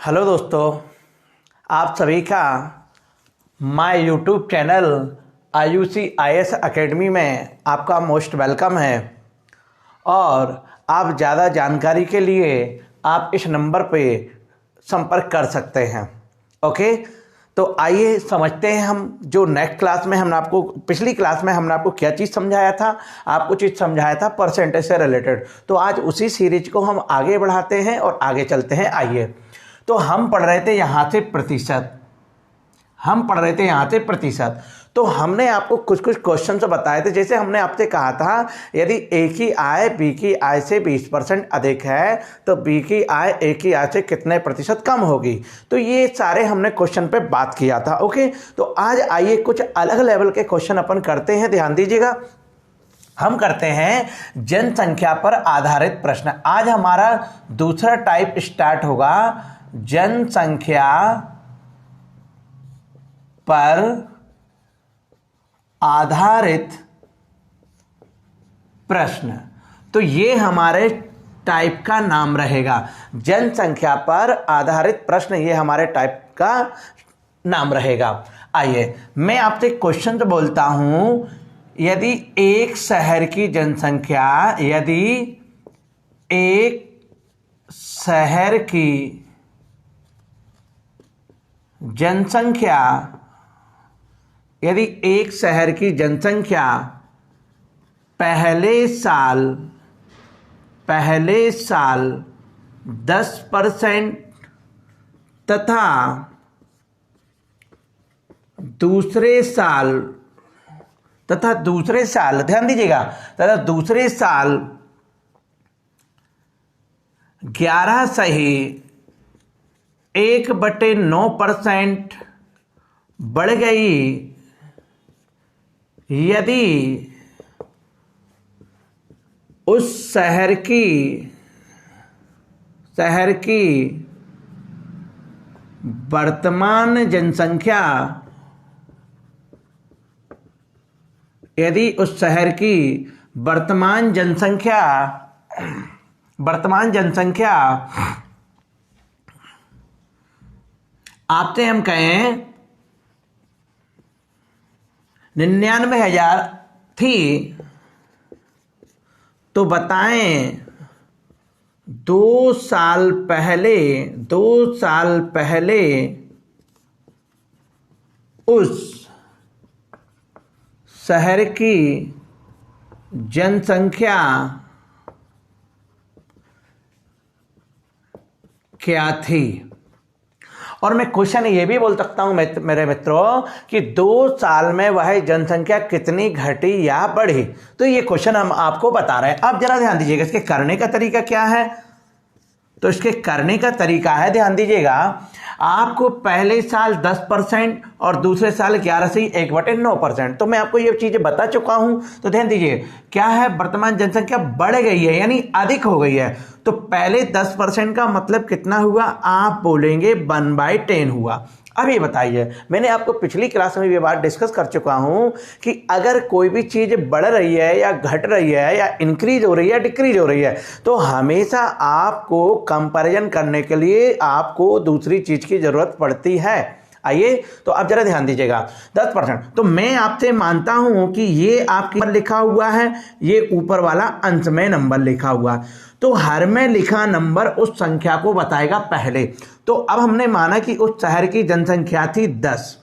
Hello दोस्तों, आप सभी का my YouTube channel Ayushi IAS academy में आपका मोस्ट वेलकम है। और आप ज़्यादा जानकारी के लिए आप इस नंबर पे संपर्क कर सकते हैं। ओके, तो आइए समझते हैं हम जो नेक्स्ट क्लास में हमने आपको पिछली क्लास में हमने आपको क्या चीज़ समझाया था। आपको चीज़ समझाया था परसेंटेज से रिलेटेड। तो आज उसी सीरीज को हम आगे बढ़ाते हैं और आगे चलते हैं। आइए, तो हम पढ़ रहे थे यहाँ से प्रतिशत। तो हमने आपको कुछ क्वेश्चन बताए थे। जैसे हमने आपसे कहा था, यदि ए की आय बी की आय से 20% अधिक है तो बी की आय ए की आय से कितने प्रतिशत कम होगी। तो ये सारे हमने क्वेश्चन पे बात किया था। ओके, तो आज आइए कुछ अलग लेवल के क्वेश्चन अपन करते हैं। ध्यान दीजिएगा, हम करते हैं जनसंख्या पर आधारित प्रश्न। आज हमारा दूसरा टाइप स्टार्ट होगा, जनसंख्या पर आधारित प्रश्न। तो ये हमारे टाइप का नाम रहेगा, जनसंख्या पर आधारित प्रश्न। ये हमारे टाइप का नाम रहेगा। आइए, मैं आपसे क्वेश्चन तो बोलता हूं, यदि एक शहर की जनसंख्या यदि एक शहर की जनसंख्या पहले साल 10% तथा दूसरे साल ध्यान दीजिएगा, तथा दूसरे साल 11/1/9% बढ़ गई, यदि उस शहर की वर्तमान जनसंख्या आपसे हम कहें 99,000 थी, तो बताएं 2 साल पहले उस शहर की जनसंख्या क्या थी। और मैं क्वेश्चन ये भी बोल सकता हूं मेरे मित्रों कि 2 साल में वह जनसंख्या कितनी घटी या बढ़ी। तो ये क्वेश्चन हम आपको बता रहे हैं। अब जरा ध्यान दीजिएगा, इसके करने का तरीका क्या है। तो इसके करने का तरीका है, ध्यान दीजिएगा, आपको पहले साल 10% और दूसरे साल 11 से 1/9%। तो मैं आपको ये चीजें बता चुका हूं। तो ध्यान दीजिए, क्या है, वर्तमान जनसंख्या बढ़ गई है यानी अधिक हो गई है। तो पहले 10% का मतलब कितना हुआ, आप बोलेंगे 1/10 हुआ। अब ये बताइए, मैंने आपको पिछली क्लास में ये बात डिस्कस कर चुका हूं कि अगर कोई भी चीज बढ़ रही है या घट रही है या इंक्रीज हो रही है डिक्रीज हो रही है, तो हमेशा आपको कंपैरिजन करने के लिए आपको दूसरी चीज की जरूरत पड़ती है। आइए, तो अब जरा ध्यान दीजिएगा, 10%। तो मैं आपसे मानता हूं कि ये आपके ऊपर लिखा हुआ है, ये ऊपर वाला अंश में नंबर लिखा हुआ। तो हर में लिखा नंबर उस संख्या को बताएगा पहले। तो अब हमने माना कि उस शहर की जनसंख्या थी 10,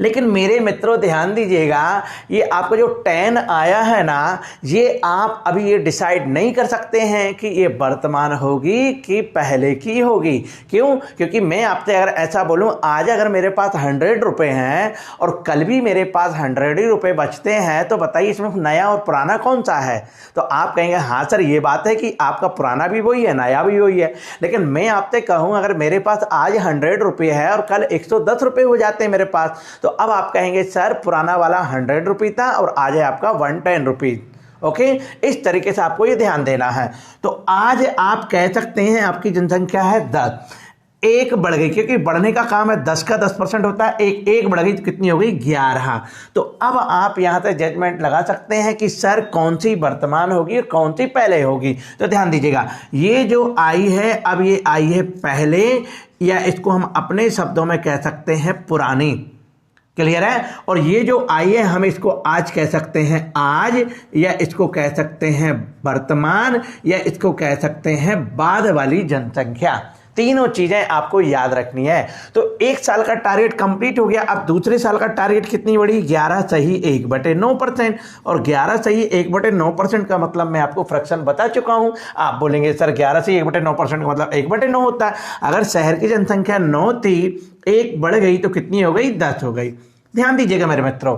लेकिन मेरे मित्रों ध्यान दीजिएगा, ये आपको जो 10 आया है ना, ये आप अभी ये डिसाइड नहीं कर सकते हैं कि ये वर्तमान होगी कि पहले की होगी। क्यों? क्योंकि मैं आपसे अगर ऐसा बोलूं, आज अगर मेरे पास 100 रुपए हैं और कल भी मेरे पास 100 ही रुपए बचते हैं, तो बताइए इसमें नया और पुराना कौन सा है। तो आप कहेंगे हाँ सर, ये बात है कि आपका पुराना भी वही है, नया भी वही है। लेकिन मैं आपसे कहूं, अगर मेरे पास आज 100 रुपये है और कल 110 रुपये हो जाते हैं मेरे पास, तो अब आप कहेंगे सर पुराना वाला 100 रुपये था और आज है आपका 110 रुपीज। ओके, इस तरीके से आपको ये ध्यान देना है। तो आज आप कह सकते हैं आपकी जनसंख्या है 10। एक बढ़ गई, क्योंकि बढ़ने का काम है 10 का 10% होता है, एक बढ़ गई तो कितनी हो गई 11। तो अब आप यहाँ से जजमेंट लगा सकते हैं कि सर कौन सी वर्तमान होगी और कौन सी पहले होगी। तो ध्यान दीजिएगा, ये जो आई है, अब ये आई है पहले, या इसको हम अपने शब्दों में कह सकते हैं पुरानी। क्लियर है? और ये जो आई है हम इसको आज कह सकते हैं आज, या इसको कह सकते हैं वर्तमान, या इसको कह सकते हैं बाद वाली जनसंख्या। तीनों चीजें आपको याद रखनी है। तो एक साल का टारगेट कंप्लीट हो गया। अब दूसरे साल का टारगेट कितनी बढ़ी? 11 सही 1/9%। और 11 सही 1/9% का मतलब मैं आपको फ्रैक्शन बता चुका हूं। आप बोलेंगे सर 11 सही 1/9% का मतलब 1/9 होता है। अगर शहर की जनसंख्या 9 थी, 1 बढ़ गई तो कितनी हो गई? 10 हो गई। ध्यान दीजिएगा मेरे मित्रों।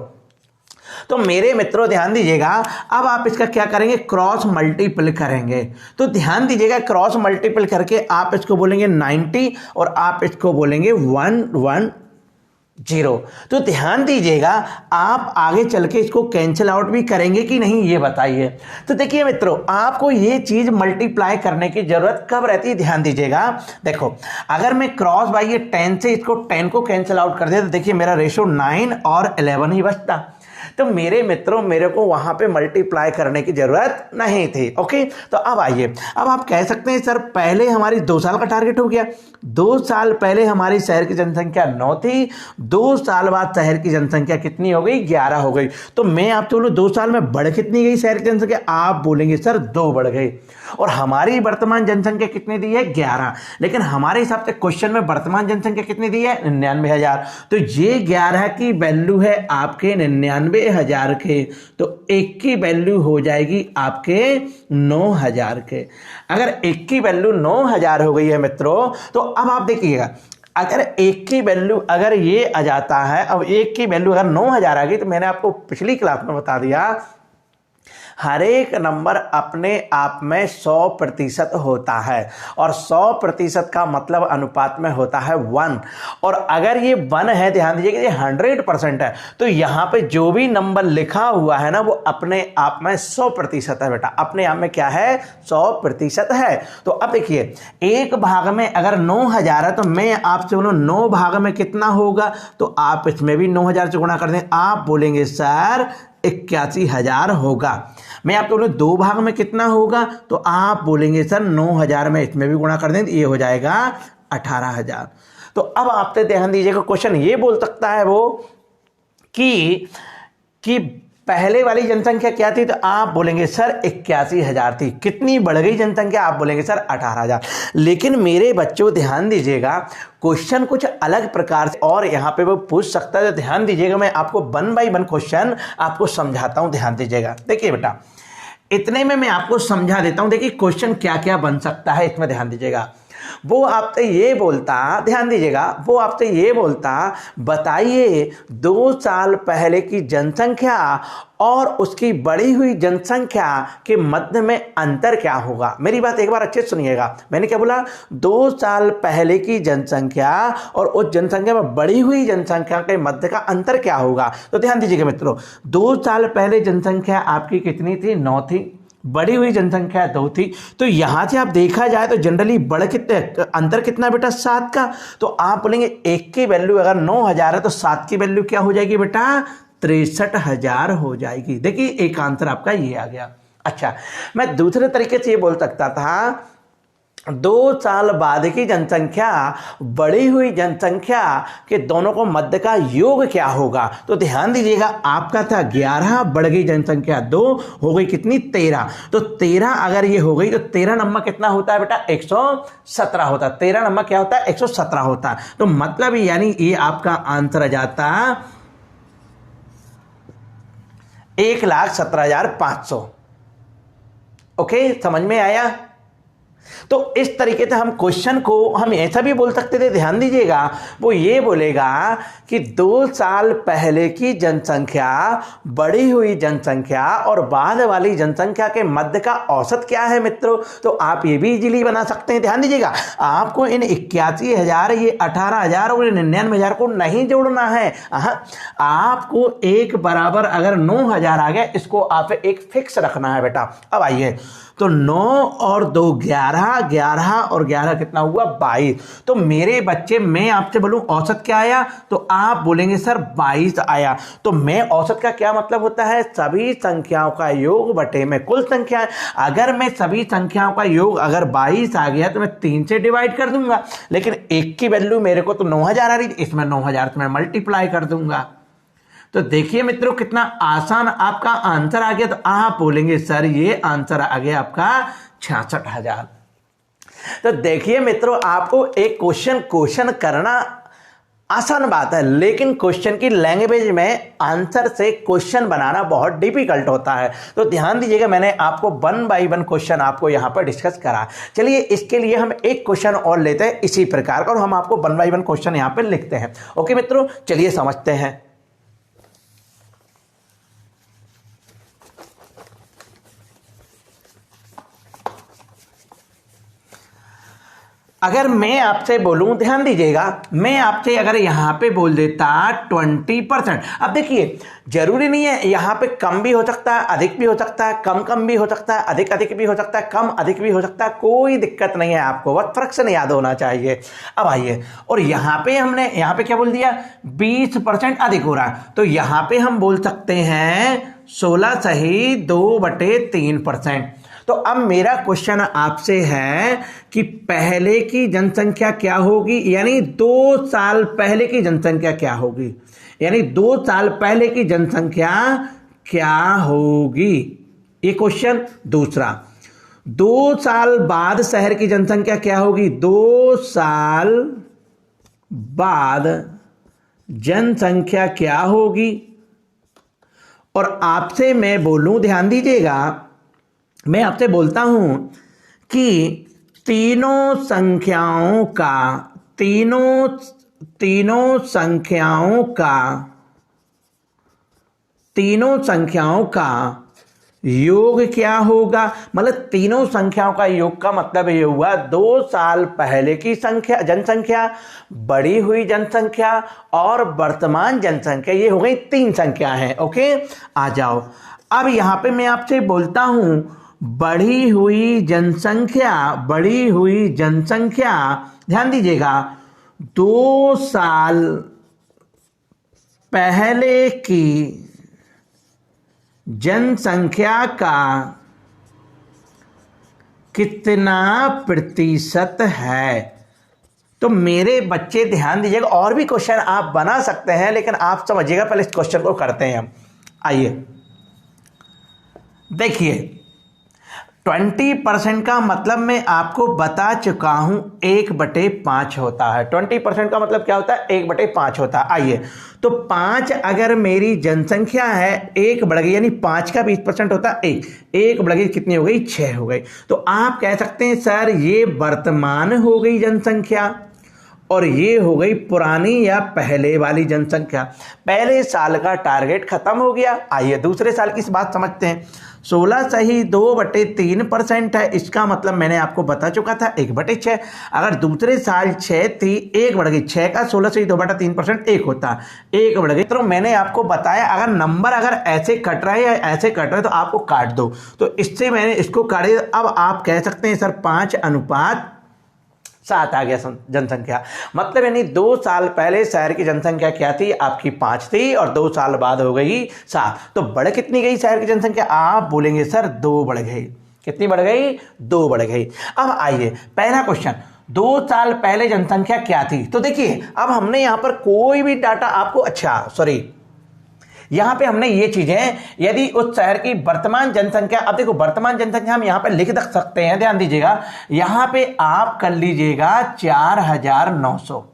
तो मेरे मित्रों ध्यान दीजिएगा, अब आप इसका क्या करेंगे? क्रॉस मल्टीपल करेंगे। तो ध्यान दीजिएगा, क्रॉस मल्टीपल करके आप इसको बोलेंगे 90 और आप इसको बोलेंगे 110। तो ध्यान दीजिएगा, आप आगे चल के इसको कैंसिल आउट भी करेंगे कि नहीं, ये बताइए। तो देखिए मित्रों, आपको ये चीज मल्टीप्लाई करने की जरूरत कब रहती है? ध्यान दीजिएगा, देखो अगर मैं क्रॉस बाई ये 10 से इसको 10 को कैंसिल आउट कर दे तो देखिए मेरा रेशो 9 और 11 ही बचता। तो मेरे मित्रों, मेरे को वहां पे मल्टीप्लाई करने की जरूरत नहीं थी। ओके, तो अब आइए, अब आप कह सकते हैं सर पहले हमारी 2 साल का टारगेट हो गया। 2 साल पहले हमारी शहर की जनसंख्या 9 थी, 2 साल बाद शहर की जनसंख्या कितनी हो गई? 11 हो गई। तो मैं आपसे बोलूं 2 साल में बढ़ कितनी गई शहर की जनसंख्या? आप बोलेंगे सर 2 बढ़ गई। और हमारी वर्तमान जनसंख्या कितनी दी है? 11। लेकिन हमारे हिसाब से क्वेश्चन में वर्तमान जनसंख्या कितनी दी है? 99,000। तो ये 11 की वैल्यू है आपके 99,000 के, तो 1 की वैल्यू हो जाएगी आपके 9,000 के। अगर 1 की वैल्यू 9,000 हो गई है मित्रों, तो अब आप देखिएगा, अगर 1 की वैल्यू अगर ये आ जाता है, अब 1 की वैल्यू अगर 9,000 आ गई, तो मैंने आपको पिछली क्लास में बता दिया हर एक नंबर अपने आप में 100% होता है, और 100% का मतलब अनुपात में होता है 1। और अगर ये 1 है, ध्यान दीजिए कि ये 100% है, तो यहां पे जो भी नंबर लिखा हुआ है ना, वो अपने आप में 100% है बेटा। अपने आप में क्या है? 100% है। तो अब देखिए, एक भाग में अगर 9,000 है, तो मैं आपसे बोलूं 9 भाग में कितना होगा? तो आप इसमें भी 9,000 से गुणा कर दें। आप बोलेंगे सर 81,000 होगा। मैं आपको बोलूं 2 भाग में कितना होगा? तो आप बोलेंगे सर 9,000 में इसमें भी गुणा कर दें, तो ये हो जाएगा 18,000। तो अब आपसे ध्यान दीजिएगा, क्वेश्चन ये बोल सकता है वो कि पहले वाली जनसंख्या क्या थी? तो आप बोलेंगे सर 81,000 थी। कितनी बढ़ गई जनसंख्या? आप बोलेंगे सर 18,000। लेकिन मेरे बच्चों ध्यान दीजिएगा, क्वेश्चन कुछ अलग प्रकार से और यहां पे वो पूछ सकता है। तो ध्यान दीजिएगा, मैं आपको 1 बाई 1 क्वेश्चन आपको समझाता हूं। ध्यान दीजिएगा, देखिए बेटा, इतने में मैं आपको समझा देता हूं। देखिए क्वेश्चन क्या क्या बन सकता है इसमें, ध्यान दीजिएगा। वो आपसे ये बोलता, ध्यान दीजिएगा, वो आपसे ये बोलता, बताइए 2 साल पहले की जनसंख्या और उसकी बढ़ी हुई जनसंख्या के मध्य में अंतर क्या होगा। मेरी बात एक बार अच्छे से सुनिएगा, मैंने क्या बोला? 2 साल पहले की जनसंख्या और उस जनसंख्या में बढ़ी हुई जनसंख्या के मध्य का अंतर क्या होगा। तो ध्यान दीजिएगा मित्रों, 2 साल पहले जनसंख्या आपकी कितनी थी? 9 थी। बढ़ी हुई जनसंख्या 2 थी। तो यहां से आप देखा जाए तो जनरली बढ़ कितने, अंतर कितना बेटा? 7 का। तो आप बोलेंगे 1 की वैल्यू अगर 9,000 है, तो 7 की वैल्यू क्या हो जाएगी बेटा? 63,000 हो जाएगी। देखिए एक आंसर आपका ये आ गया। अच्छा, मैं दूसरे तरीके से ये बोल सकता था, 2 साल बाद की जनसंख्या बढ़ी हुई जनसंख्या के दोनों को मध्य का योग क्या होगा। तो ध्यान दीजिएगा, आपका था 11, बढ़ गई जनसंख्या 2, हो गई कितनी? 13। तो 13 अगर ये हो गई, तो 13 नंबर कितना होता है बेटा? 117 होता है। 13 नंबर क्या होता है? 117 होता है। तो मतलब यानी ये आपका आंसर आ जाता 1,17,500। ओके, समझ में आया? तो इस तरीके से हम क्वेश्चन को हम ऐसा भी बोल सकते थे। ध्यान दीजिएगा, वो ये बोलेगा कि 2 साल पहले की जनसंख्या, बढ़ी हुई जनसंख्या और बाद वाली जनसंख्या के मध्य का औसत क्या है मित्रों। तो आप ये भी इजीली बना सकते हैं। ध्यान दीजिएगा, आपको इन 81,000, ये 18,000 और 99,000 को नहीं जोड़ना है। आपको एक बराबर अगर 9,000 आ गया, इसको आप एक फिक्स रखना है बेटा। अब आइए, तो 9 और 2 11, 11, 11 और 11 कितना हुआ 22। तो मेरे बच्चे, मैं आपसे बोलूं औसत क्या आया, तो आप बोलेंगे सर 22 आया। तो मैं औसत का क्या मतलब होता है, सभी संख्याओं का योग बटे में कुल संख्या। अगर मैं सभी संख्याओं का योग अगर 22 आ गया तो मैं 3 से डिवाइड कर दूंगा, लेकिन एक की वैल्यू मेरे को तो 9000 आ रही, इसमें 9000 से मैं मल्टीप्लाई कर दूंगा। तो देखिए मित्रों कितना आसान आपका आंसर आ गया। तो आप बोलेंगे सर ये आंसर आ गया आपका 66,000। तो देखिए मित्रों, आपको एक क्वेश्चन करना आसान बात है, लेकिन क्वेश्चन की लैंग्वेज में आंसर से क्वेश्चन बनाना बहुत डिफिकल्ट होता है। तो ध्यान दीजिएगा, मैंने आपको 1 बाय 1 क्वेश्चन आपको यहां पर डिस्कस करा। चलिए इसके लिए हम एक क्वेश्चन और लेते हैं इसी प्रकार का, और हम आपको 1 बाय 1 क्वेश्चन यहां पर लिखते हैं। ओके मित्रों, चलिए समझते हैं। अगर मैं आपसे बोलूं, ध्यान दीजिएगा, मैं आपसे अगर यहां पे बोल देता 20%। अब देखिए जरूरी नहीं है, यहां पे कम भी हो सकता है, अधिक भी हो सकता है, कम भी हो सकता है, अधिक भी हो सकता है, कम अधिक भी हो सकता है, कोई दिक्कत नहीं है। आपको बस फ्रैक्शन याद होना चाहिए। अब आइए, और यहां पे हमने यहां पे क्या बोल दिया, 20% अधिक हो रहा है, तो यहां पे हम बोल सकते हैं 16 सही 2/3%। तो अब मेरा क्वेश्चन आपसे है कि पहले की जनसंख्या क्या होगी, यानी 2 साल पहले की जनसंख्या क्या होगी, यानी 2 साल पहले की जनसंख्या क्या होगी, ये क्वेश्चन। दूसरा, 2 साल बाद शहर की जनसंख्या क्या होगी, 2 साल बाद जनसंख्या क्या होगी। और आपसे मैं बोलूं, ध्यान दीजिएगा, मैं आपसे बोलता हूं कि तीनों संख्याओं का योग क्या होगा। मतलब तीनों संख्याओं का योग का मतलब ये हुआ 2 साल पहले की संख्या जनसंख्या, बढ़ी हुई जनसंख्या और वर्तमान जनसंख्या, ये हो गई 3 संख्या है। ओके, आ जाओ। अब यहां पे मैं आपसे बोलता हूं बढ़ी हुई जनसंख्या, ध्यान दीजिएगा, 2 साल पहले की जनसंख्या का कितना प्रतिशत है। तो मेरे बच्चे ध्यान दीजिएगा, और भी क्वेश्चन आप बना सकते हैं, लेकिन आप समझिएगा, पहले इस क्वेश्चन को करते हैं हम। आइए देखिए, 20% का मतलब मैं आपको बता चुका हूं 1/5 होता है। 20% का मतलब क्या होता है, 1/5 होता है। आइए, तो 5 अगर मेरी जनसंख्या है, 1 बढ़ गई, यानी 5 का 20% होता है 1 बढ़ गई, कितनी हो गई, 6 हो गई। तो आप कह सकते हैं सर ये वर्तमान हो गई जनसंख्या, और ये हो गई पुरानी या पहले वाली जनसंख्या। पहले साल का टारगेट खत्म हो गया। आइए दूसरे साल की बात समझते हैं। 16 सही 2/3% है, इसका मतलब मैंने आपको बता चुका था 1/6। अगर दूसरे साल 6 थी, 1 बढ़ गई, 6 का 16 सही 2/3% 1 होता, 1 बढ़ गई। तो मैंने आपको बताया अगर नंबर अगर ऐसे कट रहा है या ऐसे कट रहा है तो आपको काट दो। तो इससे मैंने इसको काटे। अब आप कह सकते हैं सर 5:7 आ गया जनसंख्या। मतलब यानी 2 साल पहले शहर की जनसंख्या क्या थी, आपकी 5 थी, और 2 साल बाद हो गई 7। तो बढ़ कितनी गई शहर की जनसंख्या, आप बोलेंगे सर 2 बढ़ गई। कितनी बढ़ गई, 2 बढ़ गई। अब आइए पहला क्वेश्चन, 2 साल पहले जनसंख्या क्या थी। तो देखिए अब हमने यहां पर कोई भी डाटा आपको, यहां पे हमने ये चीजें, यदि उस शहर की वर्तमान जनसंख्या, अब देखो वर्तमान जनसंख्या हम यहां पे लिख सकते हैं, ध्यान दीजिएगा, यहां पे आप कर लीजिएगा 4900।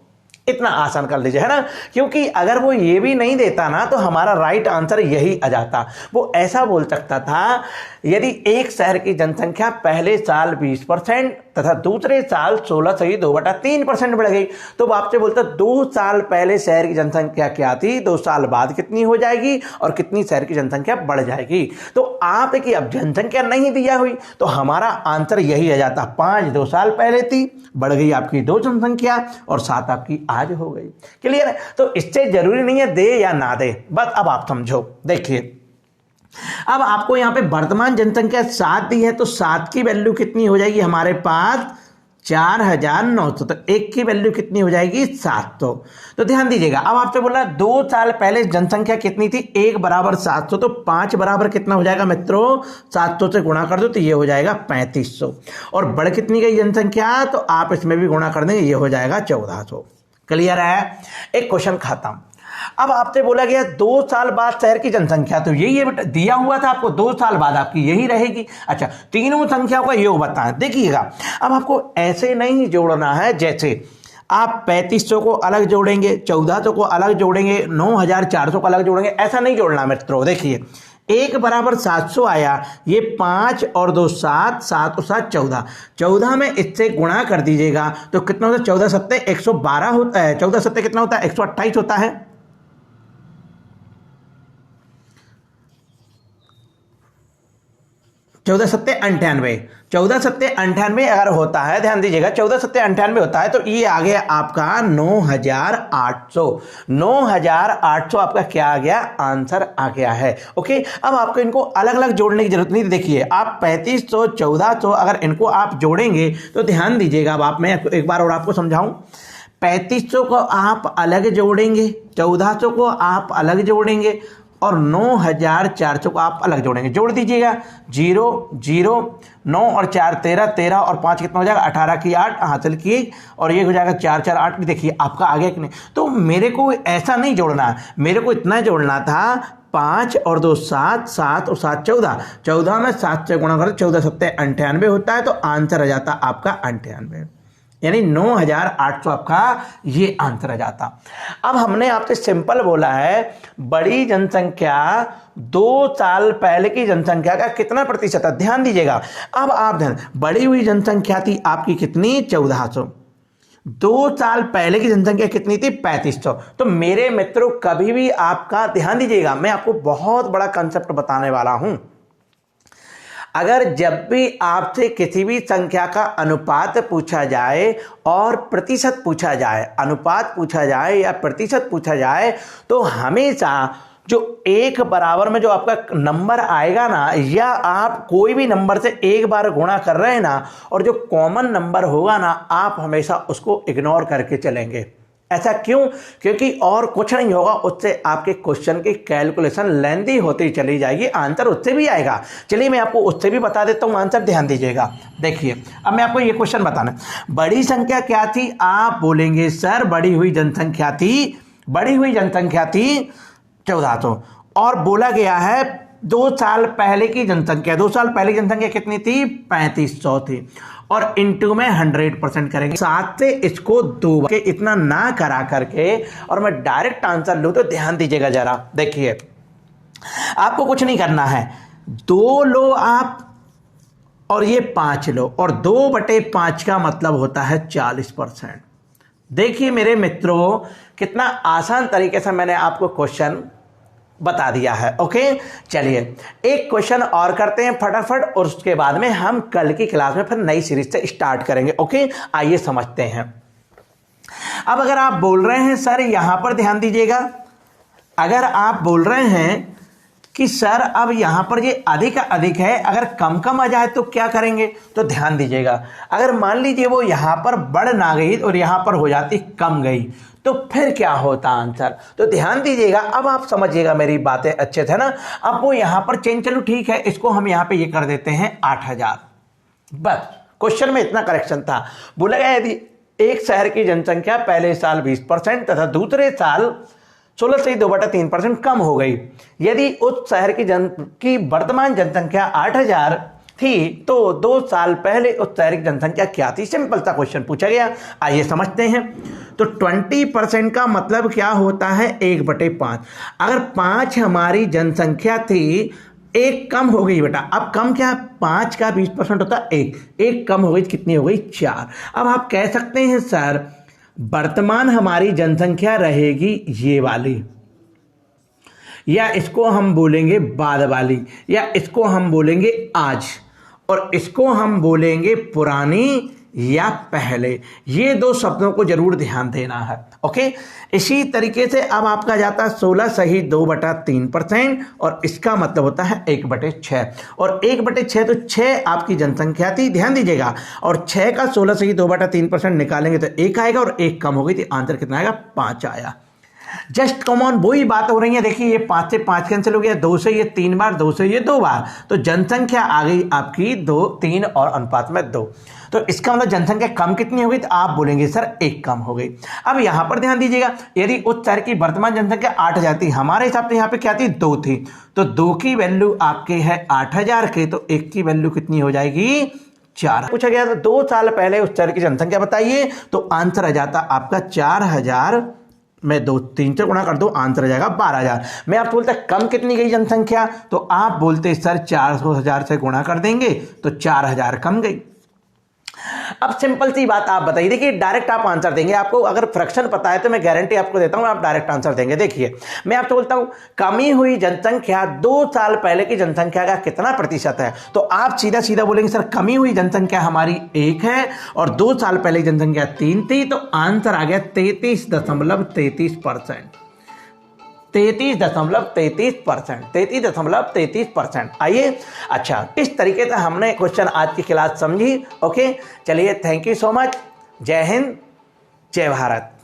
इतना आसान कर लीजिए, है ना, क्योंकि अगर वो ये भी नहीं देता ना तो हमारा राइट आंसर यही आ जाता। वो ऐसा बोल सकता था, यदि एक शहर की जनसंख्या पहले साल 20% तथा दूसरे साल 16 सही 2/3% बढ़ गई, तो वो आपसे बोलता 2 साल पहले शहर की जनसंख्या क्या थी, 2 साल बाद कितनी हो जाएगी और कितनी शहर की जनसंख्या बढ़ जाएगी। तो आप देखिए अब जनसंख्या नहीं दिया हुई तो हमारा आंसर यही आ जाता, 5 2 साल पहले थी, बढ़ गई आपकी 2 जनसंख्या और 7 आपकी आज हो गई। क्लियर है। तो इससे जरूरी नहीं है दे या ना दे, बस अब आप समझो। देखिए अब आपको यहाँ पे वर्तमान जनसंख्या 7 दी है, तो 7 की वैल्यू कितनी हो जाएगी हमारे पास 4900। तो 1 की वैल्यू कितनी हो जाएगी 700। तो ध्यान दीजिएगा, अब आपसे बोला 2 साल पहले जनसंख्या कितनी थी, 1 बराबर 700, तो 5 बराबर कितना हो जाएगा मित्रों, 700 से गुणा कर दो तो ये हो जाएगा 3500। और बढ़ कितनी गई जनसंख्या, तो आप इसमें भी गुणा कर देंगे, ये हो जाएगा 1400। क्लियर है। एक क्वेश्चन खत्म। अब आपसे बोला गया 2 साल बाद शहर की जनसंख्या, तो यही है बेटा, दिया हुआ था आपको 2 साल बाद आपकी यही रहेगी। अच्छा, तीनों संख्याओं का योग बताएं। देखिएगा, अब आपको ऐसे नहीं जोड़ना है जैसे आप 3500 को अलग जोड़ेंगे, 1400 को अलग जोड़ेंगे, 9400 को अलग जोड़ेंगे, ऐसा नहीं जोड़ना मित्रों। देखिए 1 बराबर 700 आया, ये 5 और 2 7, 7 और 7 14, 14 में इससे गुणा कर दीजिएगा तो कितना होता है, 14 सत्ते 112 होता है, 14 सत्ते कितना होता है 128 होता है। 14 सत्ते 98, 14 सत्ते 98 अगर होता है, ध्यान दीजिएगा 14 सत्ते 98 होता है, तो ये आ गया आपका 9800। 9800 आपका क्या आ गया, आंसर आ गया है। ओके, अब आपको इनको अलग अलग जोड़ने की जरूरत नहीं। देखिए आप 3500 1400 अगर इनको आप जोड़ेंगे तो ध्यान दीजिएगा, अब आप, मैं एक बार और आपको समझाऊं, 3500 को आप अलग जोड़ेंगे, 1400 को आप अलग जोड़ेंगे और 9400 को आप अलग जोड़ेंगे। जोड़ दीजिएगा, 0 0, 9 और 4 13, 13 और 5 कितना हो जाएगा 18 की 8 हासिल किए, और ये हो जाएगा 4 4 8। देखिए आपका आगे कि नहीं, तो मेरे को ऐसा नहीं जोड़ना, मेरे को इतना जोड़ना था 5 और 2 7, 7 और 7 14, 14 में 7 से गुणा करो, 14 सत्ते 98 होता है, तो आंसर आ जाता आपका 98, यानी 9800 आपका ये आंसर आ जाता। अब हमने आपसे सिंपल बोला है बड़ी जनसंख्या 2 साल पहले की जनसंख्या का कितना प्रतिशत है। ध्यान दीजिएगा, अब आप ध्यान, बढ़ी हुई जनसंख्या थी आपकी कितनी 1400, 2 साल पहले की जनसंख्या कितनी थी 3500। तो मेरे मित्रों कभी भी आपका ध्यान दीजिएगा, मैं आपको बहुत बड़ा कंसेप्ट बताने वाला हूं। अगर जब भी आपसे किसी भी संख्या का अनुपात पूछा जाए और प्रतिशत पूछा जाए, अनुपात पूछा जाए या प्रतिशत पूछा जाए, तो हमेशा जो एक बराबर में जो आपका नंबर आएगा ना, या आप कोई भी नंबर से एक बार गुणा कर रहे हैं ना, और जो कॉमन नंबर होगा ना, आप हमेशा उसको इग्नोर करके चलेंगे। ऐसा क्यों? क्योंकि और कुछ नहीं होगा, उससे आपके क्वेश्चन की कैलकुलेशन लेंथी होती चली जाएगी, आंसर उससे भी आएगा। चलिए मैं आपको उससे भी बता देता हूं आंसर, ध्यान दीजिएगा। देखिए अब मैं आपको ये क्वेश्चन बताना, बड़ी संख्या क्या थी, आप बोलेंगे सर बड़ी हुई जनसंख्या थी, बड़ी हुई जनसंख्या थी 1400, और बोला गया है 2 साल पहले की जनसंख्या, 2 साल पहले की जनसंख्या कितनी थी 3500 थी, और इंटू में 100% करेंगे, 7 से इसको 2 के इतना ना करा करके और मैं डायरेक्ट आंसर लूं, तो ध्यान दीजिएगा जरा। देखिए आपको कुछ नहीं करना है, 2 लो आप और ये 5 लो, और 2/5 का मतलब होता है 40%। देखिए मेरे मित्रों कितना आसान तरीके से मैंने आपको क्वेश्चन बता दिया है। ओके, चलिए एक क्वेश्चन और करते हैं फटाफट, और उसके बाद में हम कल की क्लास में फिर नई सीरीज से स्टार्ट करेंगे। ओके, आइए समझते हैं। अब अगर आप बोल रहे हैं सर, यहां पर ध्यान दीजिएगा, अगर आप बोल रहे हैं कि सर अब यहां पर ये अधिक अधिक है, अगर कम कम आ जाए तो क्या करेंगे, तो ध्यान दीजिएगा, अगर मान लीजिए वो यहां पर बढ़ ना गई और यहां पर हो जाती कम गई, तो फिर क्या होता आंसर, तो ध्यान दीजिएगा। अब आप समझिएगा मेरी बातें अच्छे से ना। अब वो यहां पर चेंज, चलो ठीक है, इसको हम यहां पे ये कर देते हैं 8000, बस क्वेश्चन में इतना करेक्शन था। बोला गया यदि एक शहर की जनसंख्या पहले साल 20% तथा दूसरे साल 16 से 2/3% कम हो गई, यदि उस शहर की वर्तमान जनसंख्या 8000 थी, तो 2 साल पहले उस शहर की जनसंख्या क्या थी। सिंपल सा क्वेश्चन पूछा गया, आइए समझते हैं। तो 20% का मतलब क्या होता है 1/5। अगर 5 हमारी जनसंख्या थी, 1 कम हो गई बेटा, अब कम क्या, 5 का 20% होता है 1 कम हो गई, कितनी हो गई 4। अब आप कह सकते हैं सर वर्तमान हमारी जनसंख्या रहेगी ये वाली, या इसको हम बोलेंगे बाद वाली, या इसको हम बोलेंगे आज, और इसको हम बोलेंगे पुरानी, या पहले, ये दो शब्दों को जरूर ध्यान देना है। ओके, इसी तरीके से अब आपका जाता है 16 सही 2/3%, और इसका मतलब होता है 1/6, और 1/6 तो 6 आपकी जनसंख्या थी, ध्यान दीजिएगा, और 6 का 16 सही 2/3% निकालेंगे तो 1 आएगा, और 1 कम हो गई थी, आंसर कितना आएगा? 5 आया। जस्ट कॉमन वही बात हो रही है, देखिए ये 5 से 5 कैंसिल हो गया, 2 से ये 3 बार, 2 से ये 2 बार, तो जनसंख्या आ गई आपकी 2, 3 और अनुपात में 2। तो इसका मतलब जनसंख्या कम कितनी हो गई? तो आप बोलेंगे सर 1 कम हो गई। अब यहां पर ध्यान दीजिएगा, यदि उस शहर की वर्तमान जनसंख्या 8000 थी, हमारे हिसाब से यहां पे क्या थी? 2 थी, तो 2 की वैल्यू आपके है 8000 के, तो 1 की वैल्यू कितनी हो जाएगी? 4। पूछा गया तो 2 साल पहले उस शहर की जनसंख्या बताइए, तो आंसर आ जाता आपका 4000 में 3 से गुणा कर दो, आंसर आ जाएगा 12000। मैं आपको बोलता कम कितनी गई जनसंख्या, तो आप बोलते सर 400,000 से गुणा कर देंगे तो 4000 कम गई। अब सिंपल सी बात आप बताइए, देखिए डायरेक्ट आप आंसर देंगे, आपको अगर फ्रैक्शन पता है तो मैं गारंटी आपको देता हूं आप डायरेक्ट आंसर देंगे। देखिए मैं आपको बोलता हूं कमी हुई जनसंख्या 2 साल पहले की जनसंख्या का कितना प्रतिशत है, तो आप सीधा सीधा बोलेंगे सर कमी हुई जनसंख्या हमारी 1 है और 2 साल पहले की जनसंख्या 3 थी, तो आंसर आ गया 33.33%। 33.33%। आइए, अच्छा इस तरीके से हमने क्वेश्चन आज की क्लास समझी। ओके, चलिए थैंक यू सो मच। जय हिंद, जय भारत।